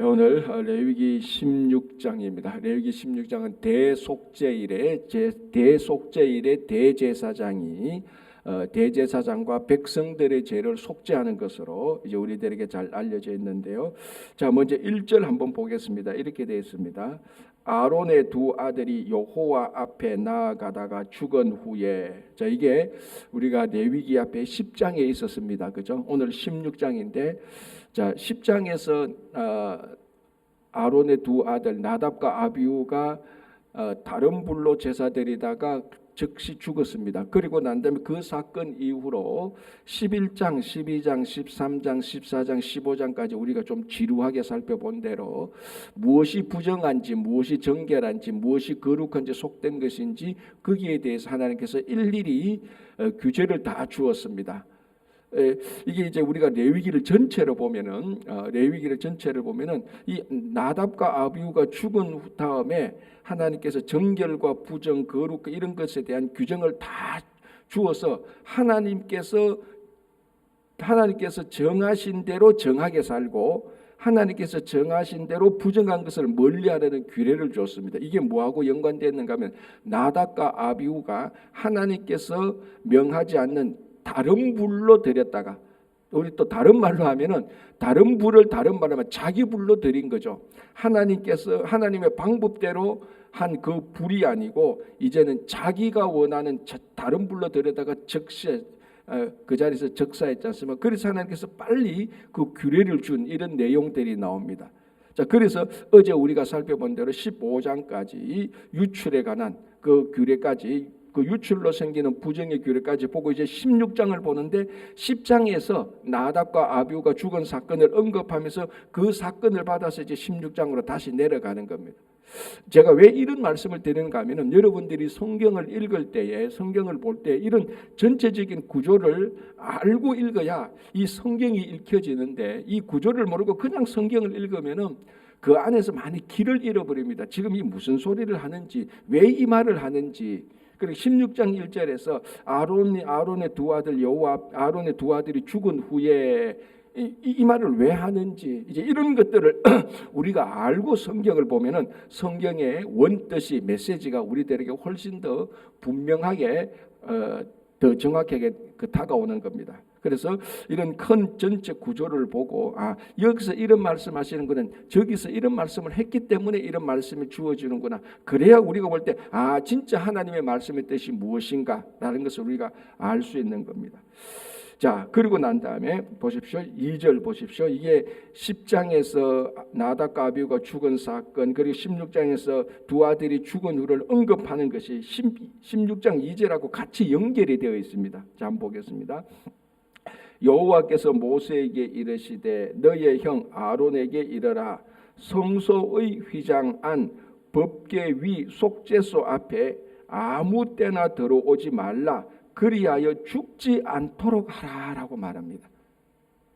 오늘 레위기 16장입니다. 레위기 16장은 대속죄일에 대제사장이 대제사장과 백성들의 죄를 속죄하는 것으로 이제 우리들에게 잘 알려져 있는데요. 자, 먼저 1절 한번 보겠습니다. 이렇게 되어 있습니다. 아론의 두 아들이 여호와 앞에 나아가다가 죽은 후에, 자, 이게 우리가 레위기 앞에 10장에 있었습니다. 그죠? 오늘 16장인데, 자, 10장에서 아론의 두 아들 나답과 아비후가 다른 불로 제사 드리다가 즉시 죽었습니다. 그리고 난 다음에 그 사건 이후로 11장, 12장, 13장, 14장, 15장까지 우리가 좀 지루하게 살펴본 대로 무엇이 부정한지, 무엇이 정결한지, 무엇이 거룩한지, 속된 것인지 거기에 대해서 하나님께서 일일이 규제를 다 주었습니다. 이게 이제 우리가 레위기를 전체로 보면은 이 나답과 아비후가 죽은 다음에 하나님께서 정결과 부정, 거룩 이런 것에 대한 규정을 다 주어서 하나님께서 정하신 대로 정하게 살고 하나님께서 정하신 대로 부정한 것을 멀리하라는 규례를 줬습니다. 이게 뭐하고 연관되는가 하면 나답과 아비후가 하나님께서 명하지 않는 다른 불로 드렸다가, 우리 또 다른 말로 하면은 다른 불을 다른 말로 하면 자기 불로 드린 거죠. 하나님께서 하나님의 방법대로 한 그 불이 아니고 이제는 자기가 원하는 다른 불로 드렸다가 즉시 그 자리에서 적사했지 않습니까? 그래서 하나님께서 빨리 그 규례를 준 이런 내용들이 나옵니다. 자, 그래서 어제 우리가 살펴본 대로 15장까지 유출에 관한 그 규례까지, 그 유출로 생기는 부정의 규례까지 보고 이제 16장을 보는데 10장에서 나답과 아비후가 죽은 사건을 언급하면서 그 사건을 받아서 이제 16장으로 다시 내려가는 겁니다. 제가 왜 이런 말씀을 드리는가 하면은 여러분들이 성경을 읽을 때에, 성경을 볼 때 이런 전체적인 구조를 알고 읽어야 이 성경이 읽혀지는데, 이 구조를 모르고 그냥 성경을 읽으면은 그 안에서 많이 길을 잃어버립니다. 지금 이 무슨 소리를 하는지, 왜 이 말을 하는지. 그리고 16장 1절에서 아론의 두 아들이 죽은 후에 이 말을 왜 하는지, 이제 이런 것들을 우리가 알고 성경을 보면은 성경의 원뜻이, 메시지가 우리들에게 훨씬 더 분명하게, 더 정확하게 다가오는 겁니다. 그래서 이런 큰 전체 구조를 보고, 여기서 이런 말씀하시는 거는 저기서 이런 말씀을 했기 때문에 이런 말씀이 주어지는구나. 그래야 우리가 볼 때 진짜 하나님의 말씀의 뜻이 무엇인가라는 것을 우리가 알 수 있는 겁니다. 자, 그리고 난 다음에 보십시오. 2절 보십시오. 이게 10장에서 나답과 아비후가 죽은 사건, 그리고 16장에서 두 아들이 죽은 후를 언급하는 것이 16장 2절하고 같이 연결이 되어 있습니다. 자, 한번 보겠습니다. 여호와께서 모세에게 이르시되 너의 형 아론에게 이르라. 성소의 휘장 안 법궤 위 속죄소 앞에 아무 때나 들어오지 말라. 그리하여 죽지 않도록 하라라고 말합니다.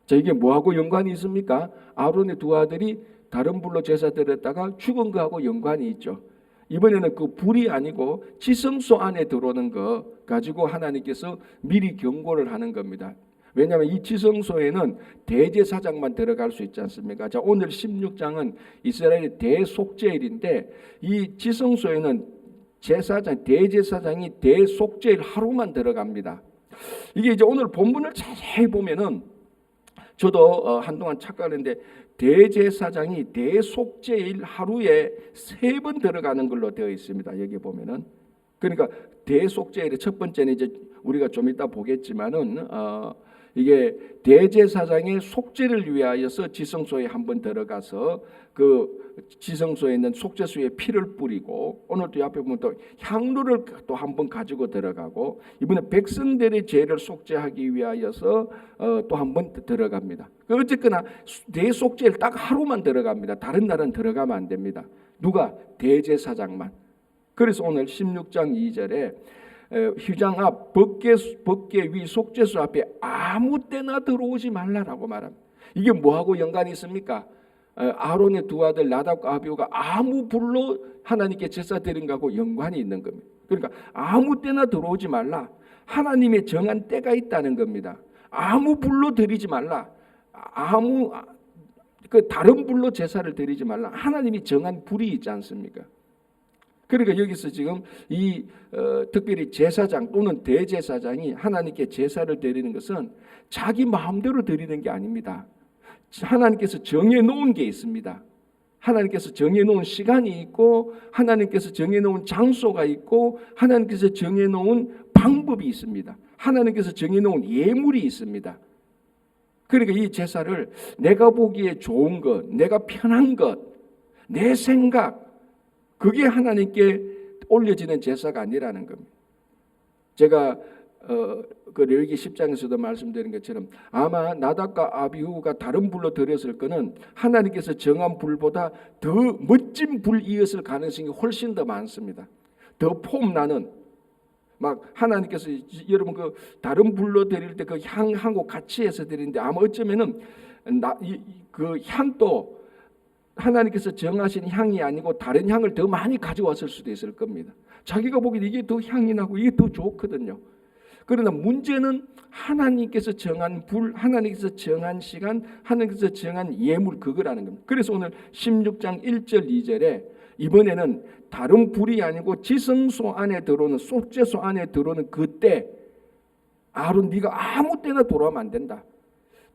자, 이게 뭐하고 연관이 있습니까? 아론의 두 아들이 다른 불로 제사 드렸다가 죽은 거하고 연관이 있죠. 이번에는 그 불이 아니고 지성소 안에 들어오는 거 가지고 하나님께서 미리 경고를 하는 겁니다. 왜냐하면 이 지성소에는 대제사장만 들어갈 수 있지 않습니까? 자, 오늘 16장은 이스라엘의 대속죄일인데 이 지성소에는 대제사장이 대속죄일 하루만 들어갑니다. 이게 이제 오늘 본문을 자세히 보면은 저도 한동안 착각했는데 대제사장이 대속죄일 하루에 3번 들어가는 걸로 되어 있습니다. 여기 보면은. 그러니까 대속죄일의 첫 번째는 이제 우리가 좀 이따 보겠지만은 이게 대제사장의 속죄를 위하여서 지성소에 한번 들어가서 그 지성소에 있는 속죄수에 피를 뿌리고, 오늘도 앞에 보면 또 향로를 또 한번 가지고 들어가고, 이번에 백성들의 죄를 속죄하기 위하여서 또 한번 들어갑니다. 어쨌거나 대속죄를 딱 하루만 들어갑니다. 다른 날은 들어가면 안 됩니다. 누가? 대제사장만. 그래서 오늘 16장 2절에 휘장 앞 법궤 위 속죄소 앞에 아무 때나 들어오지 말라라고 말합니다. 이게 뭐하고 연관이 있습니까? 아론의 두 아들 나답과 아비후가 아무 불로 하나님께 제사 드린 것하고 연관이 있는 겁니다. 그러니까 아무 때나 들어오지 말라. 하나님의 정한 때가 있다는 겁니다. 아무 불로 드리지 말라. 그 다른 불로 제사를 드리지 말라. 하나님이 정한 불이 있지 않습니까? 그러니까 여기서 지금 이 특별히 제사장 또는 대제사장이 하나님께 제사를 드리는 것은 자기 마음대로 드리는 게 아닙니다. 하나님께서 정해놓은 게 있습니다. 하나님께서 정해놓은 시간이 있고 하나님께서 정해놓은 장소가 있고 하나님께서 정해놓은 방법이 있습니다. 하나님께서 정해놓은 예물이 있습니다. 그러니까 이 제사를 내가 보기에 좋은 것, 내가 편한 것, 내 생각, 그게 하나님께 올려지는 제사가 아니라는 겁니다. 제가 그 레위기 10장에서도 말씀드린 것처럼 아마 나답과 아비후가 다른 불로 드렸을 거는 하나님께서 정한 불보다 더 멋진 불이었을 가능성이 훨씬 더 많습니다. 더 폼나는, 막 하나님께서 여러분 그 다른 불로 드릴 때 그 향하고 같이 해서 드리는데 아마 어쩌면은 그 향도 하나님께서 정하신 향이 아니고 다른 향을 더 많이 가져왔을 수도 있을 겁니다. 자기가 보기엔 이게 더 향이 나고 이게 더 좋거든요. 그러나 문제는 하나님께서 정한 불, 하나님께서 정한 시간, 하나님께서 정한 예물, 그거라는 겁니다. 그래서 오늘 16장 1절 2절에 이번에는 다른 불이 아니고 지성소 안에 들어오는, 속죄소 안에 들어오는 그때 아론 네가 아무 때나 돌아오면 안 된다.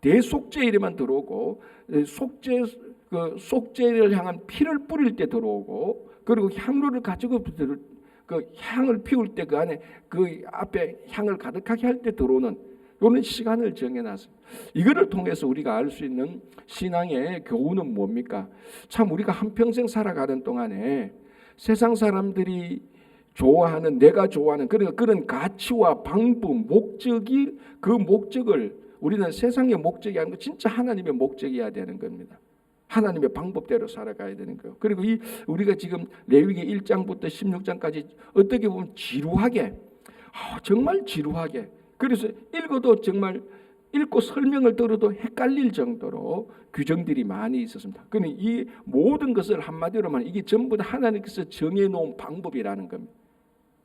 대속죄일에만 들어오고 속죄를 향한 피를 뿌릴 때 들어오고, 그리고 향로를 가지고 그 향을 피울 때 그 안에 그 앞에 향을 가득하게 할 때 들어오는 이런 시간을 정해놨습니다. 이거를 통해서 우리가 알 수 있는 신앙의 교훈은 뭡니까? 참 우리가 한평생 살아가는 동안에 세상 사람들이 좋아하는, 내가 좋아하는 그런 가치와 방법, 목적이, 그 목적을 우리는 세상의 목적이 아니고 진짜 하나님의 목적이어야 되는 겁니다. 하나님의 방법대로 살아가야 되는 거예요. 그리고 우리가 지금 레위기 1장부터 16장까지 어떻게 보면 지루하게, 정말 지루하게, 그래서 읽어도 정말 읽고 설명을 들어도 헷갈릴 정도로 규정들이 많이 있었습니다. 그런데 이 모든 것을 한마디로 말하면 이게 전부 다 하나님께서 정해놓은 방법이라는 겁니다.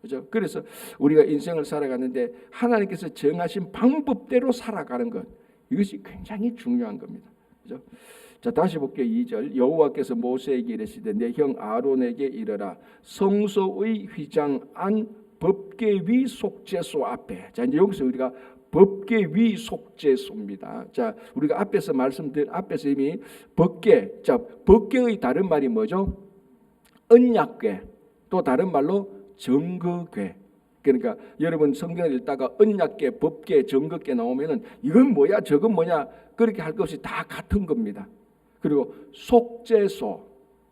그렇죠? 그래서 우리가 인생을 살아가는데 하나님께서 정하신 방법대로 살아가는 것, 이것이 굉장히 중요한 겁니다. 그렇죠? 자, 다시 볼게요. 2절. 여호와께서 모세에게 이르시되 내 형 아론에게 이르라. 성소의 휘장 안 법궤 위 속죄소 앞에. 자, 이제 여기서 우리가 법궤 위 속죄소입니다. 자, 우리가 앞에서 이미 법궤. 자, 법궤의 다른 말이 뭐죠? 언약궤. 또 다른 말로 증거궤. 그러니까 여러분 성경을 읽다가 언약궤, 법궤, 증거궤 나오면은 이건 뭐야, 저건 뭐냐 그렇게 할 것이 다 같은 겁니다. 그리고 속죄소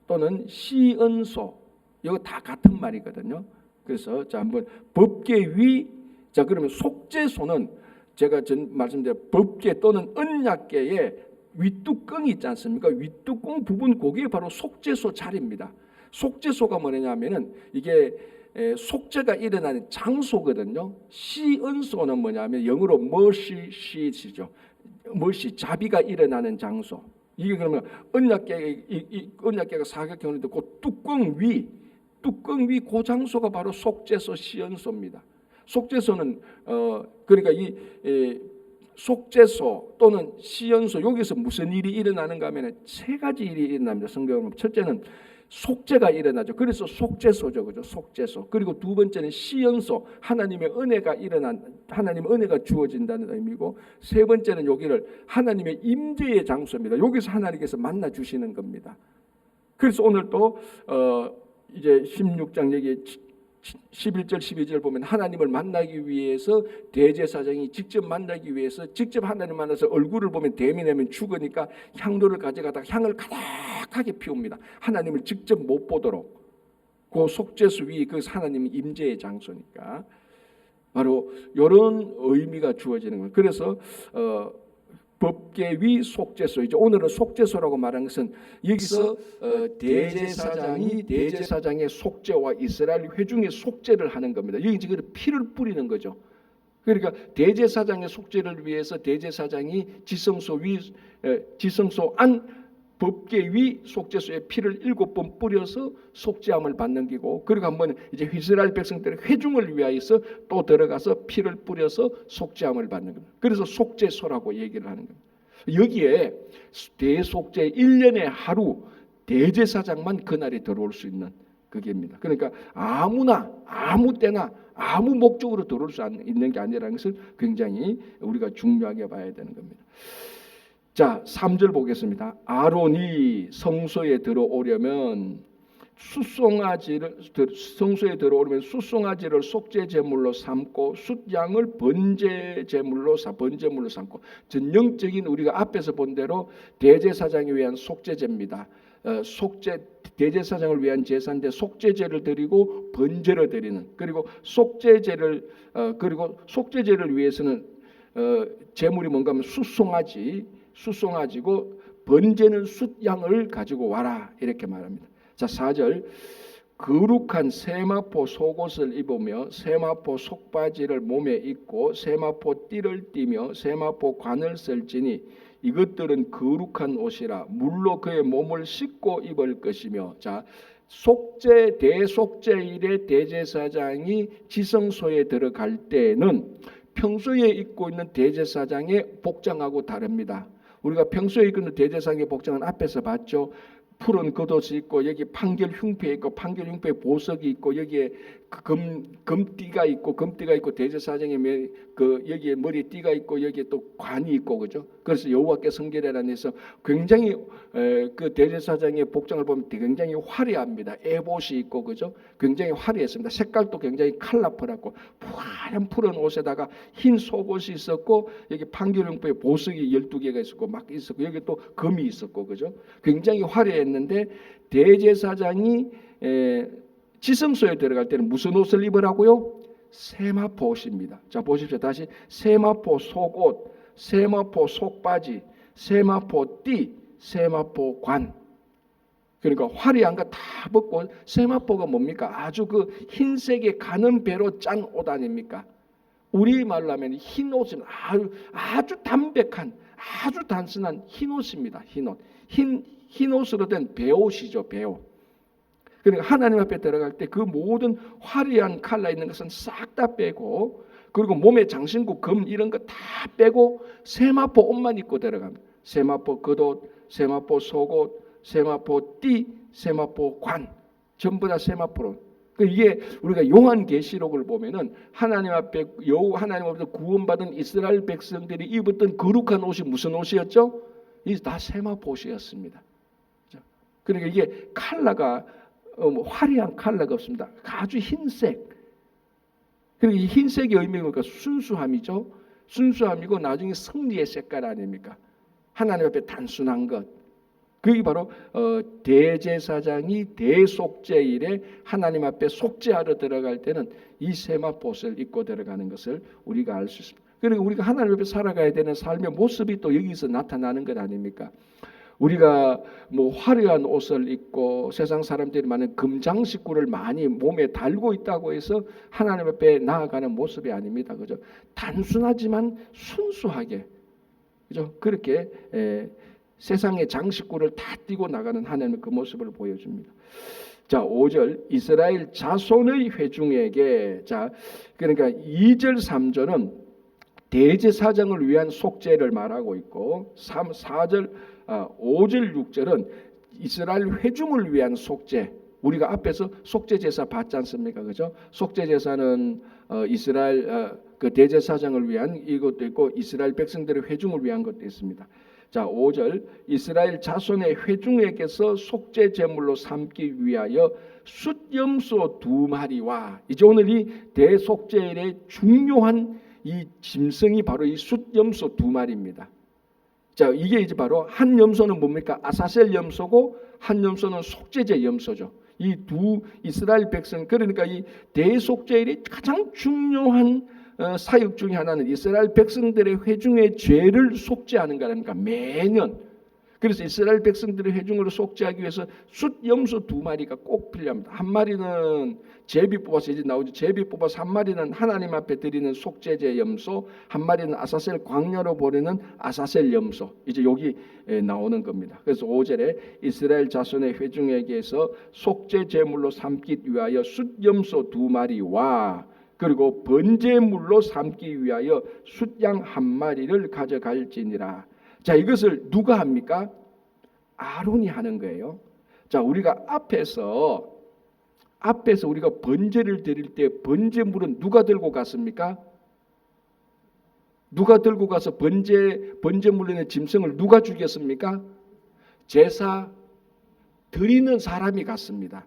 또는 시언소, 이거 다 같은 말이거든요. 그래서 자, 한번 법궤 위, 자 그러면 속죄소는 제가 말씀드린 법궤 또는 언약궤의 윗뚜껑이 있지 않습니까? 윗뚜껑 부분, 거기에 바로 속죄소 자리입니다. 속죄소가 뭐냐면은 이게 속죄가 일어나는 장소거든요. 시언소는 뭐냐면 영어로 mercy seat이죠. mercy, 자비가 일어나는 장소. 이게 그러면 언약궤가 사각형인데 그 뚜껑 위 그 장소가 바로 속죄소, 시언소입니다. 속죄소는 그러니까 이 속죄소 또는 시언소, 여기서 무슨 일이 일어나는가 하면 세 가지 일이 일어납니다. 성경은 첫째는 속죄가 일어나죠. 그래서 속죄소죠, 그죠? 속죄소. 그리고 두 번째는 시언소, 하나님의 은혜가 주어진다는 의미고, 세 번째는 여기를 하나님의 임재의 장소입니다. 여기서 하나님께서 만나 주시는 겁니다. 그래서 오늘 또 이제 16장 여기 11절 12절 보면 하나님을 만나기 위해서 대제사장이 직접 만나기 위해서 직접 하나님 만나서 얼굴을 보면 대면하면 죽으니까 향로를 가져가다가 향을 가득하게 피웁니다. 하나님을 직접 못 보도록. 그 속죄소 위, 그 하나님의 임재의 장소니까 바로 이런 의미가 주어지는 거예요. 그래서 법궤 위 속죄소, 이제 오늘은 속죄소라고 말하는 것은 여기서 대제사장의 속죄와 이스라엘 회중의 속죄를 하는 겁니다. 여기 지금 피를 뿌리는 거죠. 그러니까 대제사장의 속죄를 위해서 대제사장이 지성소 안 법궤 위 속죄소에 피를 7번 뿌려서 속죄함을 받는 기고, 그리고 한번 이제 이스라엘 백성들의 회중을 위하여서 또 들어가서 피를 뿌려서 속죄함을 받는 겁니다. 그래서 속죄소라고 얘기를 하는 겁니다. 여기에 대속죄 1년에 하루 대제사장만 그날에 들어올 수 있는 그게입니다. 그러니까 아무나 아무 때나 아무 목적으로 들어올 수 있는 게 아니라는 것을 굉장히 우리가 중요하게 봐야 되는 겁니다. 자, 3절 보겠습니다. 아론이 성소에 들어오려면 성소에 들어오려면 숫송아지를 속죄 제물로 삼고 숫양을 번제 제물로 삼고, 전형적인 우리가 앞에서 본 대로 대제사장에 위한 속죄제입니다. 대제사장을 위한 제사인데 속죄제를 드리고 번제를 드리는, 그리고 속죄제를 위해서는 제물이 뭔가 하면 숫송아지고 번제는 숫양을 가지고 와라 이렇게 말합니다. 자, 4절 거룩한 세마포 속옷을 입으며 세마포 속바지를 몸에 입고 세마포 띠를 띠며 세마포 관을 쓸지니 이것들은 거룩한 옷이라 물로 그의 몸을 씻고 입을 것이며. 자, 대속죄일에 대제사장이 지성소에 들어갈 때는 평소에 입고 있는 대제사장의 복장하고 다릅니다. 우리가 평소에 입고 있는 대제사장의 복장은 앞에서 봤죠. 푸른 겉옷이 있고 여기 판결 흉패 있고 판결 흉패 보석이 있고 여기에 금띠가 있고 대제사장의 여기에 머리띠가 있고 여기에 또 관이 있고, 그죠? 그래서 여호와께 성결하라 해서 굉장히 그 대제사장의 복장을 보면 굉장히 화려합니다. 에봇이 있고, 그죠? 굉장히 화려했습니다. 색깔도 굉장히 컬러풀하고 화려한 푸른 옷에다가 흰 속옷이 있었고 여기 판결 흉패 보석이 12개가 있었고 막 있었고 여기 또 금이 있었고, 그죠? 굉장히 화려했는데 대제사장이 지성소에 들어갈 때는 무슨 옷을 입으라고요? 세마포 옷입니다. 자, 보십시오. 다시 세마포 속옷, 세마포 속바지, 세마포 띠, 세마포 관. 그러니까 화려한 거 다 벗고, 세마포가 뭡니까? 아주 그 흰색의 가는 배로 짠 옷 아닙니까? 우리말로 하면 흰 옷은 아주 담백한, 아주 단순한 흰 옷입니다. 흰 옷. 흰 옷으로 된 배옷이죠. 배옷. 그러니까 하나님 앞에 들어갈 때 그 모든 화려한 컬러 있는 것은 싹 다 빼고, 그리고 몸에 장신구, 금 이런 거 다 빼고 세마포 옷만 입고 들어갑니다. 세마포 겉옷, 세마포 속옷, 세마포 띠, 세마포 관, 전부 다 세마포로. 이게 우리가 요한계시록을 보면은 하나님 앞에 하나님 앞에서 구원받은 이스라엘 백성들이 입었던 거룩한 옷이 무슨 옷이었죠? 이 다 세마포 옷이었습니다. 그러니까 이게 컬러가 화려한 컬러가 없습니다. 아주 흰색. 그리고 이 흰색의 의미가 뭘까? 순수함이죠. 순수함이고 나중에 승리의 색깔 아닙니까? 하나님 앞에 단순한 것. 그게 바로 대제사장이 대속죄일에 하나님 앞에 속죄하러 들어갈 때는 이 세마포옷을 입고 들어가는 것을 우리가 알 수 있습니다. 그리고 우리가 하나님 앞에 살아가야 되는 삶의 모습이 또 여기서 나타나는 것 아닙니까? 우리가 화려한 옷을 입고 세상 사람들이 많은 금장식구를 많이 몸에 달고 있다고 해서 하나님 앞에 나아가는 모습이 아닙니다. 그죠? 단순하지만 순수하게, 그죠? 그렇게 세상의 장식구를 다 띄고 나가는 하나님의 그 모습을 보여줍니다. 자, 5절 이스라엘 자손의 회중에게. 자, 그러니까 2절 3절은 대제사장을 위한 속죄를 말하고 있고 4절 5절 6절은 이스라엘 회중을 위한 속죄. 우리가 앞에서 속죄 제사 받지 않습니까? 그죠? 속죄 제사는 이스라엘 그 대제사장을 위한 이것도 있고 이스라엘 백성들의 회중을 위한 것도 있습니다. 자, 5절 이스라엘 자손의 회중에게서 속죄 제물로 삼기 위하여 숫염소 2마리와. 이제 오늘 이 대속죄일의 중요한 이 짐승이 바로 이 숫염소 2마리입니다. 자, 이게 이제 바로 한 염소는 뭡니까? 아사셀 염소고 한 염소는 속죄제 염소죠. 이 두 이스라엘 백성, 그러니까 이 대속죄일이 가장 중요한 사역 중에 하나는 이스라엘 백성들의 회중의 죄를 속죄하는 거라니까 매년. 그래서 이스라엘 백성들의 회중으로 속죄하기 위해서 숫염소 2마리가 꼭 필요합니다. 한 마리는 제비 뽑아서 이제 나오죠. 제비 뽑아서 한 마리는 하나님 앞에 드리는 속죄제 염소, 한 마리는 아사셀 광야로 보내는 아사셀 염소. 이제 여기 나오는 겁니다. 그래서 5절에 이스라엘 자손의 회중에게서 속죄 제물로 삼기 위하여 숫염소 2마리와 그리고 번제물로 삼기 위하여 숫양 1마리를 가져갈지니라. 자, 이것을 누가 합니까? 아론이 하는 거예요. 자, 우리가 앞에서 우리가 번제를 드릴 때 번제물은 누가 들고 갔습니까? 누가 들고 가서 번제물에는 짐승을 누가 죽였습니까? 제사 드리는 사람이 갔습니다.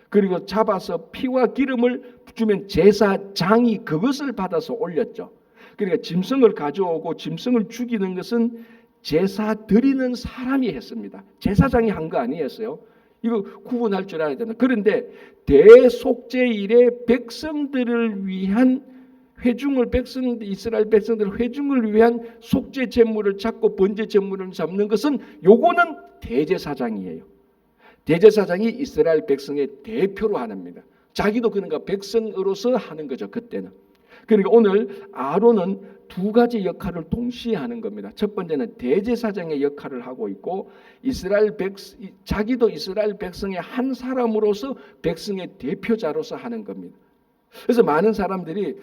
그리고 잡아서 피와 기름을 주면 제사장이 그것을 받아서 올렸죠. 그러니까 짐승을 가져오고 짐승을 죽이는 것은 제사 드리는 사람이 했습니다. 제사장이 한 거 아니었어요. 이거 구분할 줄 알아야 된다. 그런데 대속죄일에 백성들을 위한 이스라엘 백성들 회중을 위한 속죄 제물을 잡고 번제 제물을 잡는 것은 요거는 대제사장이에요. 대제사장이 이스라엘 백성의 대표로 합니다. 자기도 그러니까 백성으로서 하는 거죠. 그때는. 그러니까 오늘 아론은 두 가지 역할을 동시에 하는 겁니다. 첫 번째는 대제사장의 역할을 하고 있고 자기도 이스라엘 백성의 한 사람으로서 백성의 대표자로서 하는 겁니다. 그래서 많은 사람들이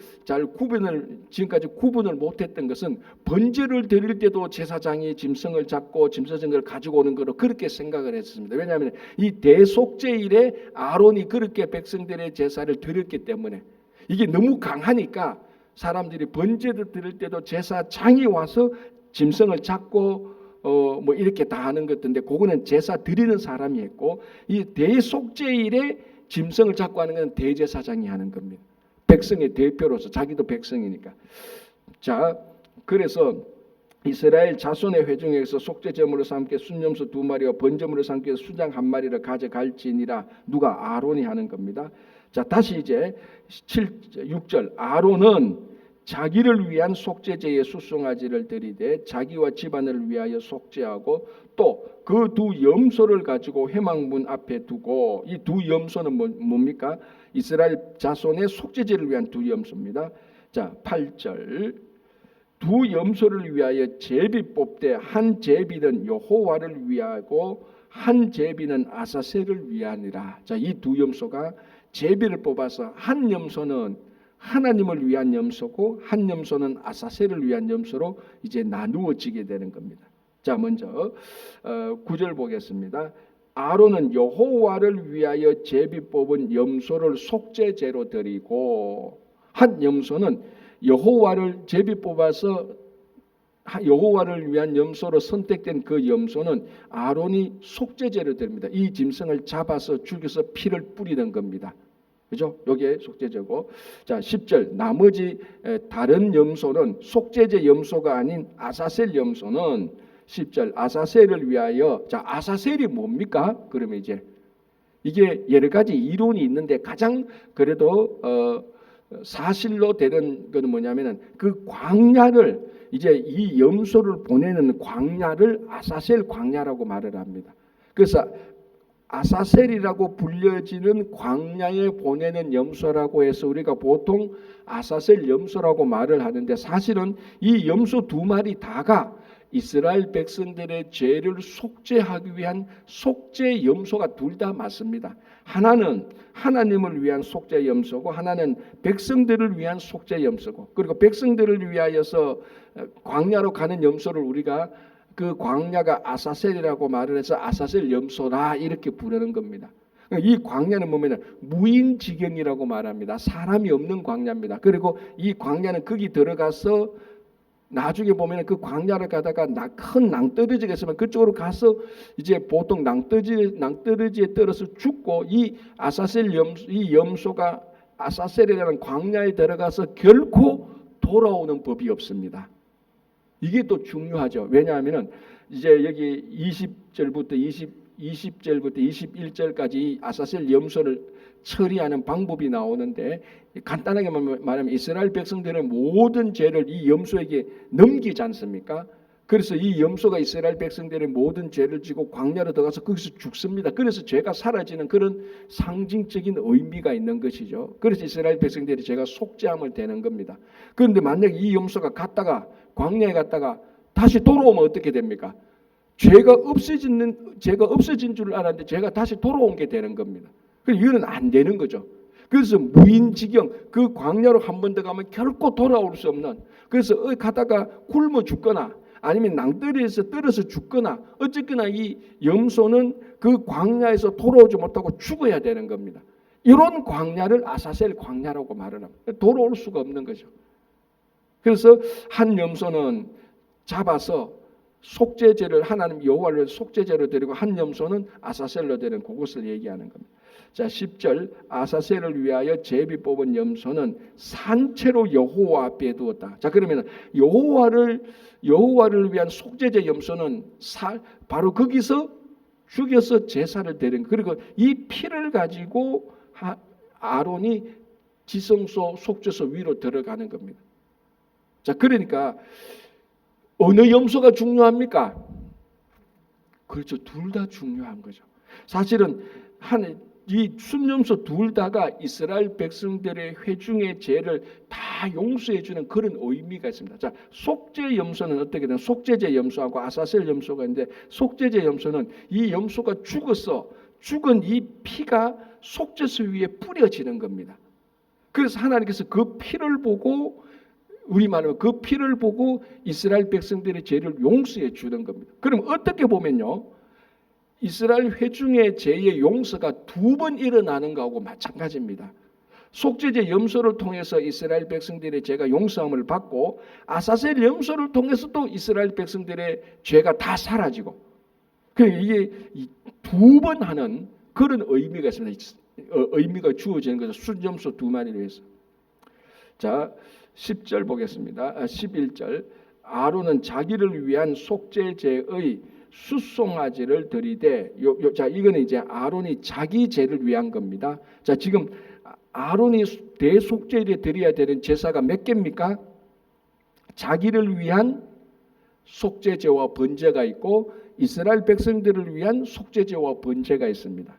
지금까지 구분을 못했던 것은 번제를 드릴 때도 제사장이 짐승을 잡고 짐승을 가지고 오는 거로 그렇게 생각을 했습니다. 왜냐하면 이 대속죄일에 아론이 그렇게 백성들의 제사를 드렸기 때문에 이게 너무 강하니까 사람들이 번제를 드릴 때도 제사장이 와서 짐승을 잡고 뭐 이렇게 다 하는 것인데 그거는 제사 드리는 사람이 했고 이 대속죄일에 짐승을 잡고 하는 건 대제사장이 하는 겁니다. 백성의 대표로서 자기도 백성이니까. 자, 그래서 이스라엘 자손의 회중에서 속죄 제물을 삼게 순염소 2마리와 번제물을 삼게 수장 1마리를 가져갈지니라. 누가? 아론이 하는 겁니다. 자, 다시 이제 6절 아론은 자기를 위한 속죄제의 수송아지를 드리되 자기와 집안을 위하여 속죄하고 또 그 두 염소를 가지고 회막문 앞에 두고 이 두 염소는 뭡니까? 이스라엘 자손의 속죄제를 위한 두 염소입니다. 자, 8절 두 염소를 위하여 제비 뽑되 한 제비는 여호와를 위하고 한 제비는 아사셀을 위하니라. 자, 이 두 염소가 제비를 뽑아서 한 염소는 하나님을 위한 염소고 한 염소는 아사셀을 위한 염소로 이제 나누어지게 되는 겁니다. 자, 먼저 9절 보겠습니다. 아론은 여호와를 위하여 제비 뽑은 염소를 속죄제로 드리고 한 염소는 여호와를 제비 뽑아서 여호와를 위한 염소로 선택된 그 염소는 아론이 속죄제로 드립니다. 이 짐승을 잡아서 죽여서 피를 뿌리는 겁니다. 그죠? 여기에 속죄제고. 자, 10절 나머지 다른 염소는 속죄제 염소가 아닌 아사셀 염소는 10절 아사셀을 위하여. 자, 아사셀이 뭡니까? 그러면 이제 이게 여러 가지 이론이 있는데 가장 그래도 사실로 되는 것은 뭐냐면은 그 광야를 이제 이 염소를 보내는 광야를 아사셀 광야라고 말을 합니다. 그래서 아사셀이라고 불려지는 광야에 보내는 염소라고 해서 우리가 보통 아사셀 염소라고 말을 하는데 사실은 이 염소 2마리 다가 이스라엘 백성들의 죄를 속죄하기 위한 속죄 염소가 둘 다 맞습니다. 하나는 하나님을 위한 속죄 염소고 하나는 백성들을 위한 속죄 염소고 그리고 백성들을 위하여서 광야로 가는 염소를 우리가 그 광야가 아사셀이라고 말을 해서 아사셀 염소라 이렇게 부르는 겁니다. 이 광야는 뭐냐면 무인지경이라고 말합니다. 사람이 없는 광야입니다. 그리고 이 광야는 거기 들어가서 나중에 보면 그 광야를 가다가 큰 낭떠러지가 있으면 그쪽으로 가서 이제 보통 낭떠러지에 떨어서 죽고 이 아사셀 이 염소가 아사셀이라는 광야에 들어가서 결코 돌아오는 법이 없습니다. 이게 또 중요하죠. 왜냐하면은 이제 여기 20절부터 21절까지 이 아사셀 염소를 처리하는 방법이 나오는데 간단하게 말하면 이스라엘 백성들은 모든 죄를 이 염소에게 넘기지 않습니까? 그래서 이 염소가 이스라엘 백성들의 모든 죄를 지고 광야로 들어가서 거기서 죽습니다. 그래서 죄가 사라지는 그런 상징적인 의미가 있는 것이죠. 그래서 이스라엘 백성들이 죄가 속죄함을 되는 겁니다. 그런데 만약에 이 염소가 광야에 갔다가 다시 돌아오면 어떻게 됩니까? 죄가 없어진 줄 알았는데 죄가 다시 돌아온 게 되는 겁니다. 이거는 안 되는 거죠. 그래서 무인지경 그 광야로 한 번 더 가면 결코 돌아올 수 없는 그래서 가다가 굶어 죽거나 아니면 낭떠러지에서 떨어져 죽거나 어쨌거나 이 염소는 그 광야에서 돌아오지 못하고 죽어야 되는 겁니다. 이런 광야를 아사셀 광야라고 말을 합니다. 돌아올 수가 없는 거죠. 그래서 한 염소는 잡아서 속죄제를 하나님 여호와를 속죄제로 드리고 한 염소는 아사셀로 드리는 그것을 얘기하는 겁니다. 자 10절 아사셀을 위하여 제비 뽑은 염소는 산채로 여호와 앞에 두었다. 자 그러면 여호와를 위한 속죄제 염소는 바로 거기서 죽여서 제사를 드린 그리고 이 피를 가지고 아론이 지성소 속죄소 위로 들어가는 겁니다. 자 그러니까 어느 염소가 중요합니까? 그렇죠. 둘 다 중요한 거죠. 사실은 이 순염소 둘 다가 이스라엘 백성들의 회중의 죄를 다 용서해 주는 그런 의미가 있습니다. 자, 속죄 염소는 어떻게 되나? 속죄제 염소하고 아사셀 염소가 있는데 속죄제 염소는 이 염소가 죽은 이 피가 속죄소 위에 뿌려지는 겁니다. 그래서 하나님께서 그 피를 보고 우리말로 그 피를 보고 이스라엘 백성들의 죄를 용서해 주는 겁니다. 그럼 어떻게 보면요, 이스라엘 회중의 죄의 용서가 두 번 일어나는 것하고 마찬가지입니다. 속죄제 염소를 통해서 이스라엘 백성들의 죄가 용서함을 받고 아사셀 염소를 통해서 또 이스라엘 백성들의 죄가 다 사라지고 이게 두 번 하는 그런 의미가 있습니다. 의미가 주어지는 거죠. 순염소 두 마리를 위해서. 자 10절 보겠습니다. 11절 아론은 자기를 위한 속죄제의 숫송아지를 드리되 자 이거는 이제 아론이 자기 죄를 위한 겁니다. 자 지금 아론이 대속죄를 드려야 되는 제사가 몇 개입니까? 자기를 위한 속죄제와 번제가 있고 이스라엘 백성들을 위한 속죄제와 번제가 있습니다.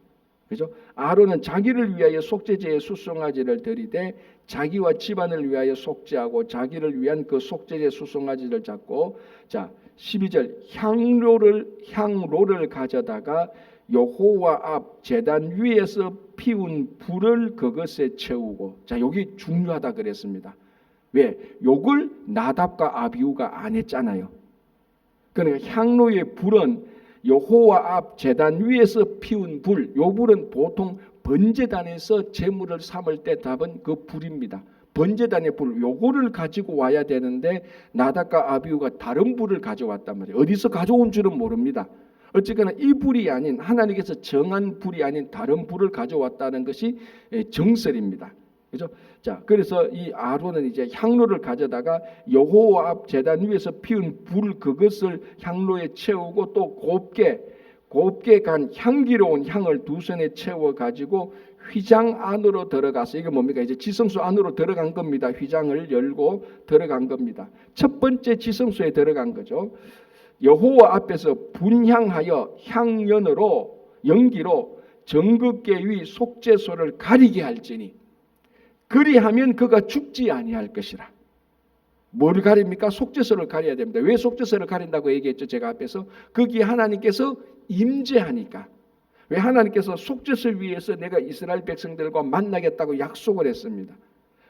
그죠? 아론은 자기를 위하여 속죄제의 숫송아지를 드리되 자기와 집안을 위하여 속죄하고 자기를 위한 그 속죄제 숫송아지를 잡고 자 12절 향로를 가져다가 여호와 앞 제단 위에서 피운 불을 그것에 채우고 자 여기 중요하다 그랬습니다. 왜? 요걸 나답과 아비후가 안 했잖아요. 그러니까 향로의 불은 여호와 앞 제단 위에서 피운 불, 요 불은 보통 번제단에서 제물을 삼을 때 답은 그 불입니다. 번제단의 불, 요거를 가지고 와야 되는데 나답과 아비후가 다른 불을 가져왔단 말이에요. 어디서 가져온 줄은 모릅니다. 어쨌거나 이 불이 아닌 하나님께서 정한 불이 아닌 다른 불을 가져왔다는 것이 정설입니다. 그죠? 자, 그래서 이 아론은 이제 향로를 가져다가 여호와 앞 제단 위에서 피운 불 그것을 향로에 채우고 또 곱게 간 향기로운 향을 두 손에 채워 가지고 휘장 안으로 들어가서 이게 뭡니까? 이제 지성소 안으로 들어간 겁니다. 휘장을 열고 들어간 겁니다. 첫 번째 지성소에 들어간 거죠. 여호와 앞에서 분향하여 연기로 정극계 위 속죄소를 가리게 할지니 그리하면 그가 죽지 아니할 것이라. 뭐를 가립니까? 속죄소를 가려야 됩니다. 왜 속죄소를 가린다고 얘기했죠? 제가 앞에서 거기에 하나님께서 임재하니까. 왜 하나님께서 속죄소 위에서 내가 이스라엘 백성들과 만나겠다고 약속을 했습니다.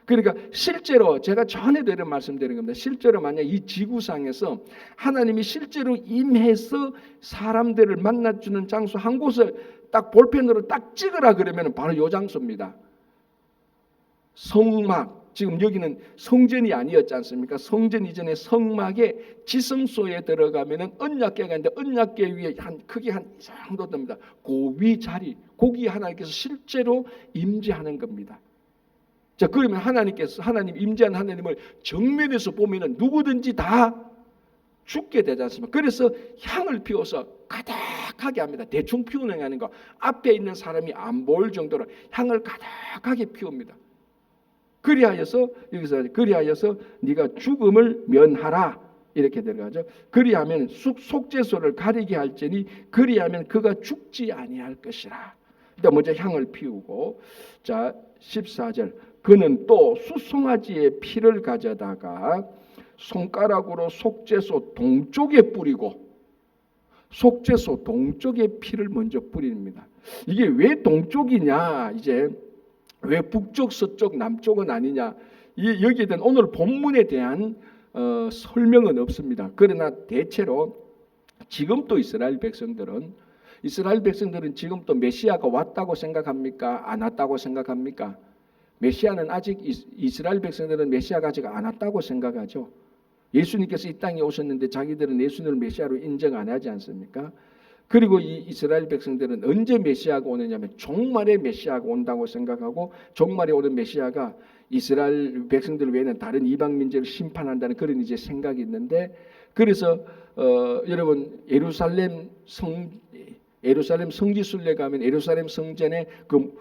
그러니까 실제로 제가 전에도 이런 말씀드린 겁니다. 실제로 만약 이 지구상에서 하나님이 실제로 임해서 사람들을 만나주는 장소 한 곳을 딱 볼펜으로 딱 찍으라 그러면 바로 이 장소입니다. 성막, 지금 여기는 성전이 아니었지 않습니까? 성전 이전에 성막에 지성소에 들어가면은 언약궤가 있는데 언약궤 위에 크게 한 이 정도 됩니다. 그 위 자리, 거기 하나님께서 실제로 임재하는 겁니다. 자, 그러면 하나님 임재한 하나님을 정면에서 보면은 누구든지 다 죽게 되지 않습니까? 그래서 향을 피워서 가득하게 합니다. 대충 피우는 게 아닌 거. 앞에 있는 사람이 안 보일 정도로 향을 가득하게 피웁니다. 그리하여서 네가 죽음을 면하라 이렇게 들어가죠. 그리하면 속죄소를 가리게 할지니 그리하면 그가 죽지 아니할 것이라. 일단 먼저 향을 피우고 자 14절 그는 또 숫송아지의 피를 가져다가 손가락으로 속죄소 동쪽에 뿌리고 속죄소 동쪽에 피를 먼저 뿌립니다. 이게 왜 동쪽이냐 이제 왜 북쪽, 서쪽, 남쪽은 아니냐? 여기에 대한 오늘 본문에 대한 설명은 없습니다. 그러나 대체로 지금도 이스라엘 백성들은 지금도 메시아가 왔다고 생각합니까? 안 왔다고 생각합니까? 메시아는 아직 이스라엘 백성들은 메시아가 아직 안 왔다고 생각하죠. 예수님께서 이 땅에 오셨는데 자기들은 예수님을 메시아로 인정 안 하지 않습니까? 그리고 이 이스라엘 백성들은 언제 메시아가 오느냐면 종말에 메시아가 온다고 생각하고 종말에 오는 메시아가 이스라엘 백성들 외에는 다른 이방 민족을 심판한다는 그런 이제 생각이 있는데, 그래서 여러분 예루살렘 성지순례 가면 예루살렘 성전에 그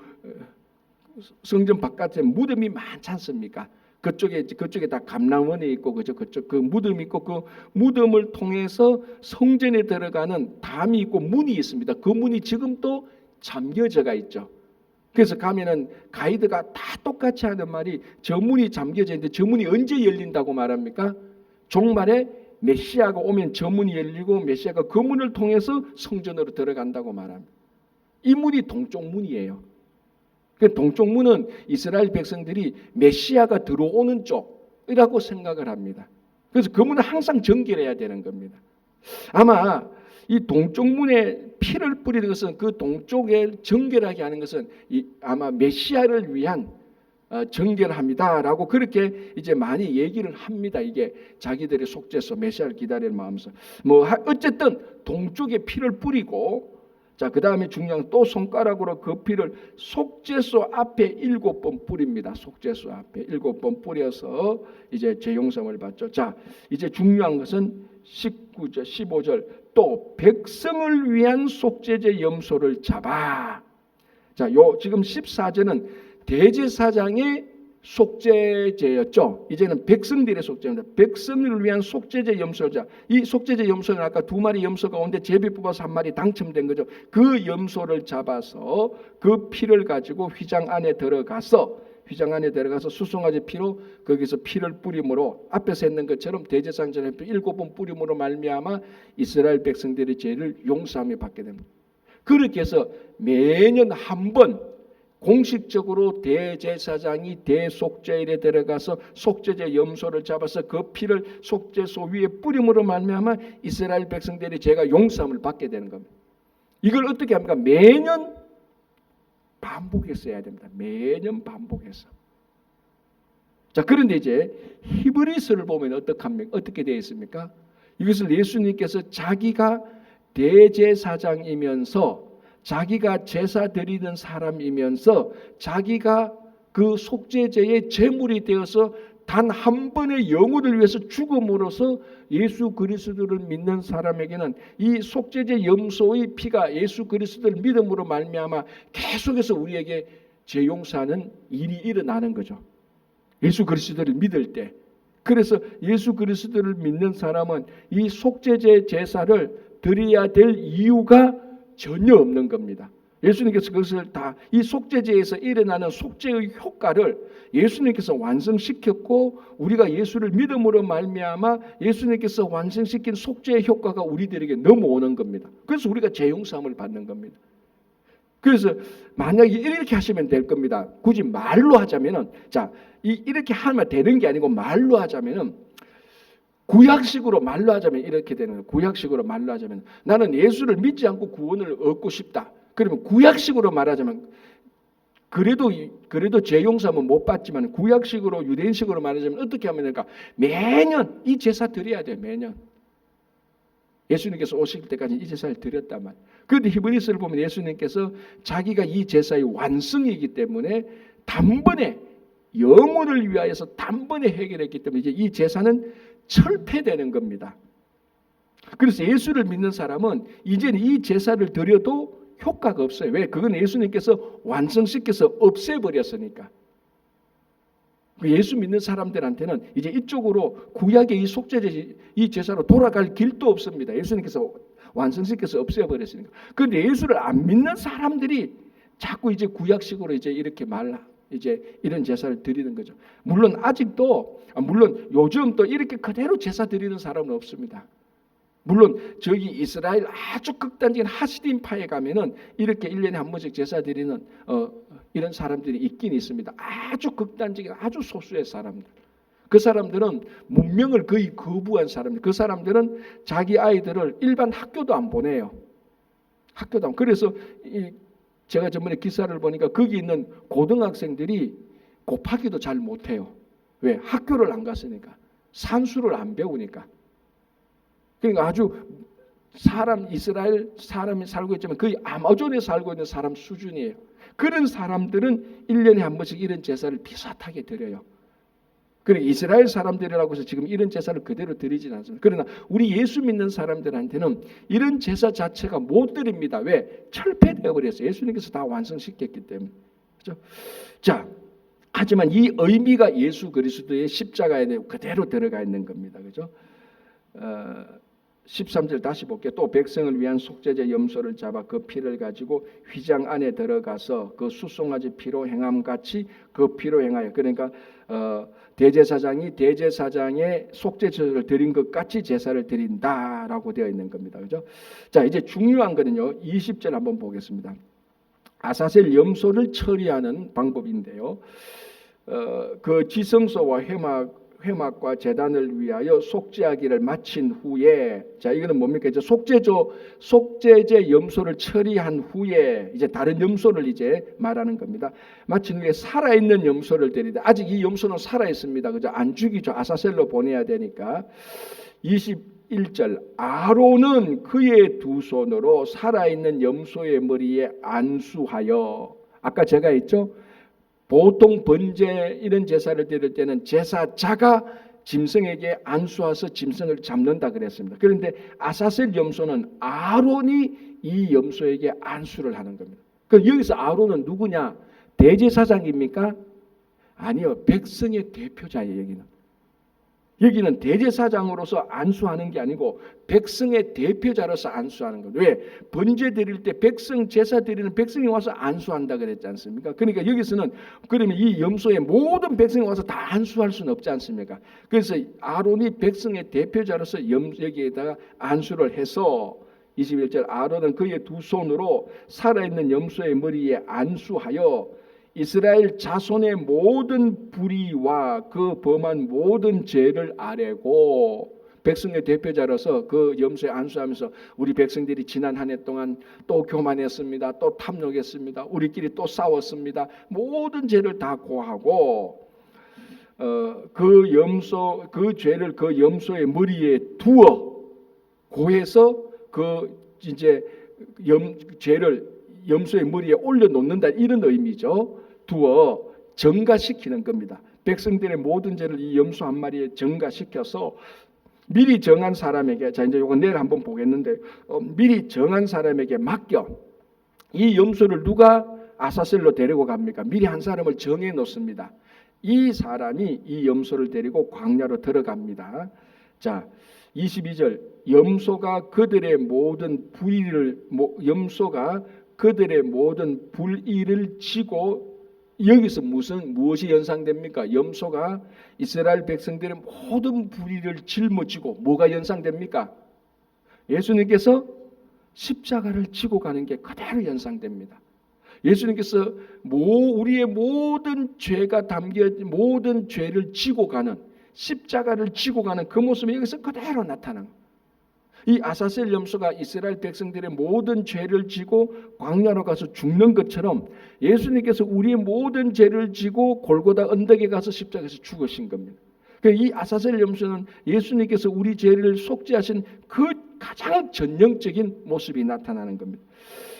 성전 바깥에 무덤이 많지 않습니까? 그쪽에 다 감람원에 있고 그죠? 그쪽 그 무덤이 있고 그 무덤을 통해서 성전에 들어가는 담이 있고 문이 있습니다. 그 문이 지금도 잠겨져가 있죠. 그래서 가면은 가이드가 다 똑같이 하는 말이 저 문이 잠겨져 있는데 저 문이 언제 열린다고 말합니까? 종말에 메시아가 오면 저 문이 열리고 메시아가 그 문을 통해서 성전으로 들어간다고 말합니다. 이 문이 동쪽 문이에요. 그 동쪽 문은 이스라엘 백성들이 메시아가 들어오는 쪽이라고 생각을 합니다. 그래서 그 문은 항상 정결해야 되는 겁니다. 아마 이 동쪽 문에 피를 뿌리는 것은 그 동쪽에 정결하게 하는 것은 아마 메시아를 위한 정결합니다라고 그렇게 이제 많이 얘기를 합니다. 이게 자기들의 속죄소 메시아를 기다리는 마음에서 어쨌든 동쪽에 피를 뿌리고, 자, 그 다음에 중요한 또 손가락으로 그 피를 속죄소 앞에 7번 뿌립니다. 속죄소 앞에 7번 뿌려서 이제 죄 용서를 받죠. 자, 이제 중요한 것은 19절, 15절 또 백성을 위한 속죄제 염소를 잡아. 자, 지금 14절은 대제사장의 속죄제였죠. 이제는 백성들의 속죄입니다. 백성을 위한 속죄제 염소자. 이 속죄제 염소는 아까 2마리 염소가 오는데 제비 뽑아서 1마리 당첨된 거죠. 그 염소를 잡아서 그 피를 가지고 휘장 안에 들어가서 수송아지 피로 거기서 피를 뿌림으로 앞에서 했는 것처럼 대제사장의 7번 뿌림으로 말미암아 이스라엘 백성들의 죄를 용서함을 받게 됩니다. 그렇게 해서 매년 한 번 공식적으로 대제사장이 대속죄일에 들어가서 속죄제 염소를 잡아서 그 피를 속죄소 위에 뿌림으로 말미암아 이스라엘 백성들의 죄가 용서함을 받게 되는 겁니다. 이걸 어떻게 합니까? 매년 반복해서 해야 됩니다. 매년 반복해서. 자, 그런데 이제 히브리서를 보면 어떻게 되어 있습니까? 이것을 예수님께서 자기가 대제사장이면서 자기가 제사 드리는 사람이면서 자기가 그 속죄제의 제물이 되어서 단 한 번의 영혼을 위해서 죽음으로써 예수 그리스도를 믿는 사람에게는 이 속죄제 염소의 피가 예수 그리스도를 믿음으로 말미암아 계속해서 우리에게 죄 용서하는 일이 일어나는 거죠. 예수 그리스도를 믿을 때. 그래서 예수 그리스도를 믿는 사람은 이 속죄제 제사를 드려야 될 이유가 전혀 없는 겁니다. 예수님께서 그것을 다 이 속죄제에서 일어나는 속죄의 효과를 예수님께서 완성시켰고 우리가 예수를 믿음으로 말미암아 예수님께서 완성시킨 속죄의 효과가 우리들에게 넘어오는 겁니다. 그래서 우리가 죄 용서함을 받는 겁니다. 그래서 만약에 이렇게 하시면 될 겁니다. 굳이 말로 하자면은, 자, 이렇게 하면 되는 게 아니고 말로 하자면은, 구약식으로 말로 하자면 이렇게 되는 거예요. 구약식으로 말로 하자면 나는 예수를 믿지 않고 구원을 얻고 싶다. 그러면 구약식으로 말하자면 그래도 죄 용서는 못 받지만 구약식으로 유대인식으로 말하자면 어떻게 하면 될까? 매년 이 제사 드려야 돼요. 매년. 예수님께서 오실 때까지 이 제사를 드렸단 말이에요. 그런데 히브리서를 보면 예수님께서 자기가 이 제사의 완성이기 때문에 단번에 영혼을 위하여서 단번에 해결했기 때문에 이제 이 제사는 철폐되는 겁니다. 그래서 예수를 믿는 사람은 이제는 이 제사를 드려도 효과가 없어요. 왜? 그건 예수님께서 완성시켜서 없애버렸으니까. 예수 믿는 사람들한테는 이제 이쪽으로 구약의 이 속죄제 이 제사로 돌아갈 길도 없습니다. 예수님께서 완성시켜서 없애버렸으니까. 그런데 예수를 안 믿는 사람들이 자꾸 이제 구약식으로 이제 이렇게 이제 이런 제사를 드리는 거죠. 물론 요즘 또 이렇게 그대로 제사 드리는 사람은 없습니다. 물론 저기 이스라엘 아주 극단적인 하시딤파에 가면은 이렇게 1년에 한 번씩 제사 드리는 이런 사람들이 있긴 있습니다. 아주 극단적인 아주 소수의 사람들. 그 사람들은 문명을 거의 거부한 사람들. 그 사람들은 자기 아이들을 일반 학교도 안 보내요. 학교도 안. 그래서 제가 전번에 기사를 보니까 거기 있는 고등학생들이 곱하기도 잘 못해요. 왜? 학교를 안 갔으니까. 산수를 안 배우니까. 그러니까 아주 이스라엘 사람이 살고 있지만 거의 아마존에 살고 있는 사람 수준이에요. 그런 사람들은 1년에 한 번씩 이런 제사를 비슷하게 드려요. 그러니까 이스라엘 사람들이라고 해서 지금 이런 제사를 그대로 드리지는 않습니다. 그러나 우리 예수 믿는 사람들한테는 이런 제사 자체가 못 드립니다. 왜? 철폐되어 버렸어요. 예수님께서 다 완성시켰기 때문에. 그렇죠? 자, 하지만 이 의미가 예수 그리스도의 십자가에 그대로 들어가 있는 겁니다. 그렇죠? 13절 다시 볼게요. 또 백성을 위한 속죄제 염소를 잡아 그 피를 가지고 휘장 안에 들어가서 그 수송아지 피로 행함같이 그 피로 행하여. 그러니까 대제사장이 대제사장의 속죄제를 드린 것 같이 제사를 드린다라고 되어 있는 겁니다. 그죠? 자, 이제 중요한 거는요. 20절 한번 보겠습니다. 아사셀 염소를 처리하는 방법인데요. 그 지성소와 회막과 제단을 위하여 속죄하기를 마친 후에, 자, 이거는 뭡니까? 이제 속죄제 염소를 처리한 후에 이제 다른 염소를 이제 말하는 겁니다. 마친 후에 살아있는 염소를 드리다. 아직 이 염소는 살아 있습니다. 그죠? 안 죽이죠. 아사셀로 보내야 되니까. 21절 아론은 그의 두 손으로 살아있는 염소의 머리에 안수하여. 아까 제가 했죠? 보통 번제 이런 제사를 드릴 때는 제사자가 짐승에게 안수해서 짐승을 잡는다 그랬습니다. 그런데 아사셀 염소는 아론이 이 염소에게 안수를 하는 겁니다. 그럼 여기서 아론은 누구냐? 대제사장입니까? 아니요. 백성의 대표자예요. 여기는 대제사장으로서 안수하는 게 아니고 백성의 대표자로서 안수하는 거예요. 왜? 번제 드릴 때 백성 제사 드리는 백성이 와서 안수한다 그랬지 않습니까? 그러니까 여기서는 그러면 이 염소에 모든 백성이 와서 다 안수할 수는 없지 않습니까? 그래서 아론이 백성의 대표자로서 여기에다가 안수를 해서 21절 아론은 그의 두 손으로 살아있는 염소의 머리에 안수하여 이스라엘 자손의 모든 불의와 그 범한 모든 죄를 아뢰고, 백성의 대표자로서 그 염소에 안수하면서 우리 백성들이 지난 한 해 동안 또 교만했습니다. 또 탐욕했습니다. 우리끼리 또 싸웠습니다. 모든 죄를 다 고하고 그 죄를 그 염소의 머리에 두어 고해서 그 이제 죄를 염소의 머리에 올려놓는다, 이런 의미죠. 두어 정가시키는 겁니다. 백성들의 모든 죄를 이 염소 한 마리에 정가시켜서 미리 정한 사람에게, 자 이제 이거 내일 한번 보겠는데, 미리 정한 사람에게 맡겨. 이 염소를 누가 아사셀로 데리고 갑니까? 미리 한 사람을 정해 놓습니다. 이 사람이 이 염소를 데리고 광야로 들어갑니다. 자, 22절 염소가 그들의 모든 불의를 지고, 여기서 무엇이 연상됩니까? 염소가 이스라엘 백성들의 모든 불의를 짊어지고, 뭐가 연상됩니까? 예수님께서 십자가를 지고 가는 게 그대로 연상됩니다. 예수님께서 우리의 모든 죄가 담겨진 모든 죄를 지고 가는, 십자가를 지고 가는 그 모습이 여기서 그대로 나타난 거예요. 이 아사셀 염소가 이스라엘 백성들의 모든 죄를 지고 광야로 가서 죽는 것처럼 예수님께서 우리의 모든 죄를 지고 골고다 언덕에 가서 십자가에서 죽으신 겁니다. 이 아사셀 염소는 예수님께서 우리 죄를 속죄하신 그 가장 전형적인 모습이 나타나는 겁니다.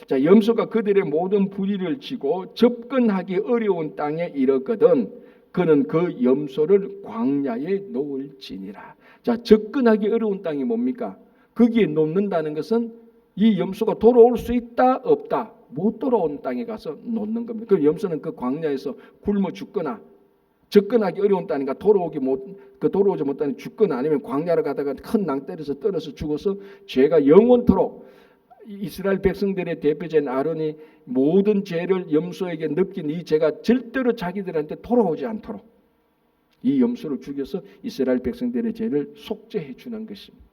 자, 염소가 그들의 모든 불의를 지고 접근하기 어려운 땅에 이르거든 그는 그 염소를 광야에 놓을지니라. 자, 접근하기 어려운 땅이 뭡니까? 거기에 놓는다는 것은 이 염소가 돌아올 수 있다 없다, 못 돌아온 땅에 가서 놓는 겁니다. 그 염소는 그 광야에서 굶어 죽거나, 접근하기 어려운 땅이니까 돌아오지 못하니 죽거나, 아니면 광야를 가다가 큰 낭떠러에서 떨어서 죽어서 죄가 영원토록, 이스라엘 백성들의 대표자인 아론이 모든 죄를 염소에게 넘긴 이 죄가 절대로 자기들한테 돌아오지 않도록 이 염소를 죽여서 이스라엘 백성들의 죄를 속죄해 주는 것입니다.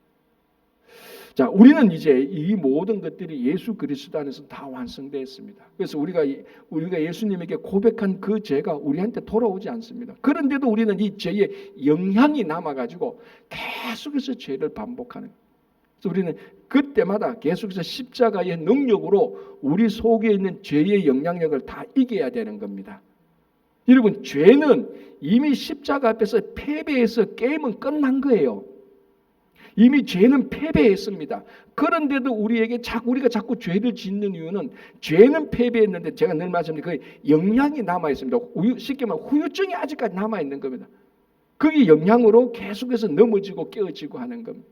자, 우리는 이제 이 모든 것들이 예수 그리스도 안에서 다 완성되었습니다. 그래서 우리가 예수님에게 고백한 그 죄가 우리한테 돌아오지 않습니다. 그런데도 우리는 이 죄의 영향이 남아가지고 계속해서 죄를 반복하는 거예요. 그래서 우리는 그때마다 계속해서 십자가의 능력으로 우리 속에 있는 죄의 영향력을 다 이겨야 되는 겁니다. 여러분, 죄는 이미 십자가 앞에서 패배해서 게임은 끝난 거예요. 이미 죄는 패배했습니다. 그런데도 우리가 자꾸 죄를 짓는 이유는 죄는 패배했는데 제가 늘 말씀드린 그 영향이 남아 있습니다. 쉽게 말하면 후유증이 아직까지 남아 있는 겁니다. 그게 영향으로 계속해서 넘어지고 깨어지고 하는 겁니다.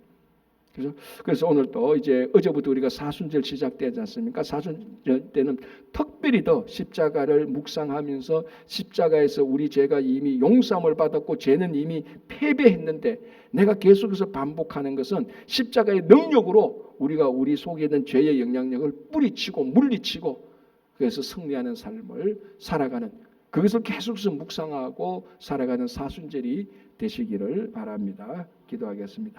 그래서 오늘 또 이제 어제부터 우리가 사순절 시작되지 않습니까? 사순절 때는 특별히 더 십자가를 묵상하면서 십자가에서 우리 죄가 이미 용서함을 받았고 죄는 이미 패배했는데 내가 계속해서 반복하는 것은 십자가의 능력으로 우리가 우리 속에 있는 죄의 영향력을 뿌리치고 물리치고 그래서 승리하는 삶을 살아가는 그것을 계속해서 묵상하고 살아가는 사순절이 되시기를 바랍니다. 기도하겠습니다.